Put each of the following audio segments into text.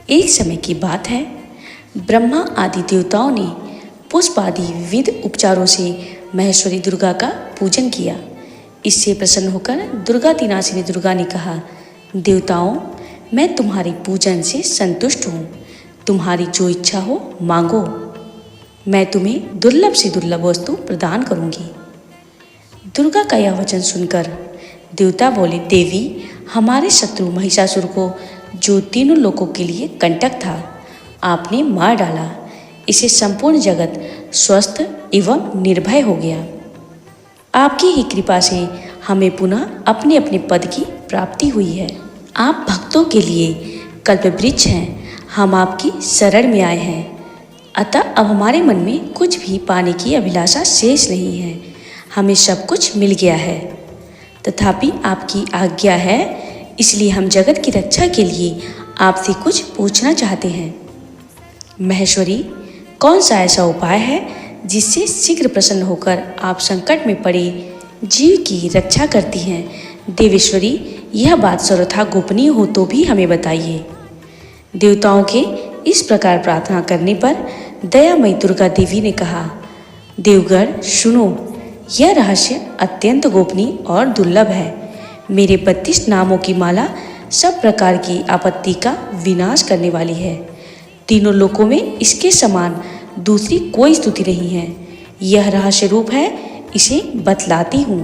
एक समय की बात है, ब्रह्मा आदि देवताओं ने पुष्प आदि विविध उपचारों से महेश्वरी दुर्गा का पूजन किया। इससे प्रसन्न होकर दुर्गा तिनासिनी दुर्गा ने कहा, देवताओं, मैं तुम्हारी पूजन से संतुष्ट हूँ। तुम्हारी जो इच्छा हो मांगो, मैं तुम्हें दुर्लभ से दुर्लभ वस्तु प्रदान करूँगी। दुर्गा का यह वचन सुनकर देवता बोले, देवी, हमारे शत्रु महिषासुर को, जो तीनों लोगों के लिए कंटक था, आपने मार डाला। इससे संपूर्ण जगत स्वस्थ एवं निर्भय हो गया। आपकी ही कृपा से हमें पुनः अपने अपने पद की प्राप्ति हुई है। आप भक्तों के लिए कल्पवृक्ष हैं। हम आपकी शरण में आए हैं, अतः अब हमारे मन में कुछ भी पाने की अभिलाषा शेष नहीं है। हमें सब कुछ मिल गया है, तथापि आपकी आज्ञा है, इसलिए हम जगत की रक्षा के लिए आपसे कुछ पूछना चाहते हैं। महेश्वरी, कौन सा ऐसा उपाय है जिससे शीघ्र प्रसन्न होकर आप संकट में पड़े जीव की रक्षा करती हैं? देवेश्वरी, यह बात सर्वथा गोपनीय हो तो भी हमें बताइए। देवताओं के इस प्रकार प्रार्थना करने पर दयामयी दुर्गा देवी ने कहा, देवगण सुनो, यह रहस्य अत्यंत गोपनीय और दुर्लभ है। मेरे 32 नामों की माला सब प्रकार की आपत्ति का विनाश करने वाली है। तीनों लोकों में इसके समान दूसरी कोई स्तुति नहीं है। यह रहस्य रूप है, इसे बतलाती हूँ,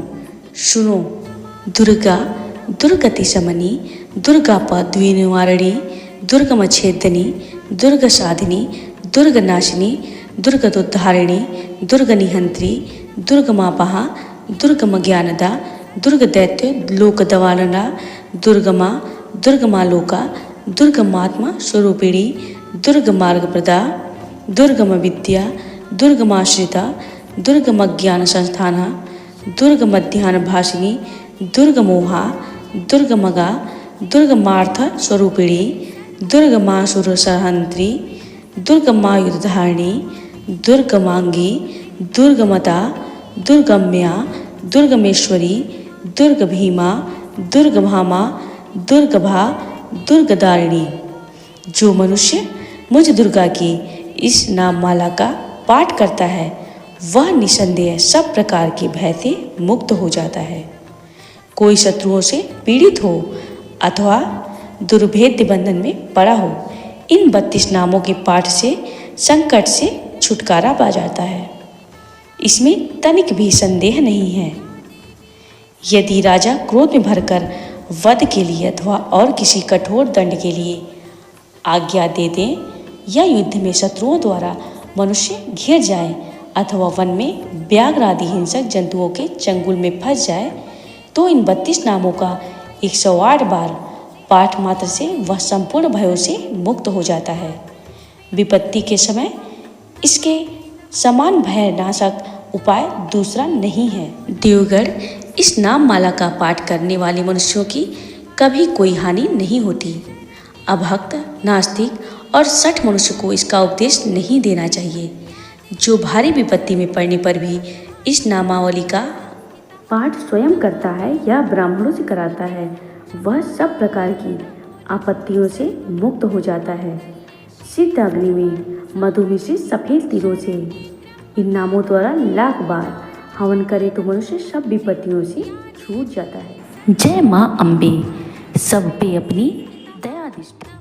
सुनो। दुर्गा दुर्गति शमनी, दुर्गा पद्विनिवारिणी, दुर्गमच्छेदिनी, दुर्ग साधिनी, दुर्ग नाशिनी, दुर्गदोद्धारिणी, दुर्ग निहंत्री, दुर्गमापहा, दुर्गम ज्ञानदा, दुर्ग दैत्य लोकदवारणा, दुर्गमा, दुर्गमालोका, दुर्गमात्मा स्वरूपिणी, दुर्गमार्गप्रदा, दुर्गम विद्या, दुर्गमाश्रिता, दुर्गमज्ञान संस्थान, दुर्गमध्यान भाषिनी, दुर्गमोहा, दुर्गमगा, दुर्गमार्थ स्वरूपिणी, दुर्गमासुरसहंत्री, दुर्गमायुधधारिणी, दुर्गमांगी, दुर्गमता, दुर्गम्या, दुर्गमेश्वरी, दुर्गभीमा, दुर्गभामा, दुर्गभा, दुर्गदारिणी। जो मनुष्य मुझ दुर्गा की इस नाम माला का पाठ करता है, वह निसंदेह सब प्रकार के भय से मुक्त हो जाता है। कोई शत्रुओं से पीड़ित हो अथवा दुर्भेद्य बंधन में पड़ा हो, इन 32 नामों के पाठ से संकट से छुटकारा पा जाता है। इसमें तनिक भी संदेह नहीं है। यदि राजा क्रोध में भरकर वध के लिए अथवा और किसी कठोर दंड के लिए आज्ञा दे दें, या युद्ध में शत्रुओं द्वारा मनुष्य घिर जाए अथवा वन में व्याघ्र आदि हिंसक जंतुओं के चंगुल में फंस जाए, तो इन 32 नामों का 108 बार पाठ मात्र से वह संपूर्ण भयों से मुक्त हो जाता है। विपत्ति के समय इसके समान भयनाशक उपाय दूसरा नहीं है। देवगण, इस नाम माला का पाठ करने वाले मनुष्यों की कभी कोई हानि नहीं होती। अभक्त, नास्तिक और सठ मनुष्य को इसका उपदेश नहीं देना चाहिए। जो भारी विपत्ति में पड़ने पर भी इस नामावली का पाठ स्वयं करता है या ब्राह्मणों से कराता है, वह सब प्रकार की आपत्तियों से मुक्त हो जाता है। सिद्ध अग्नि में मधुमेह से सफेद तीरों से इन नामों द्वारा 1,00,000 बार हवन करे तो मनुष्य सब विपत्तियों से छूट जाता है। जय माँ अम्बे, सब पे अपनी दया दृष्टि।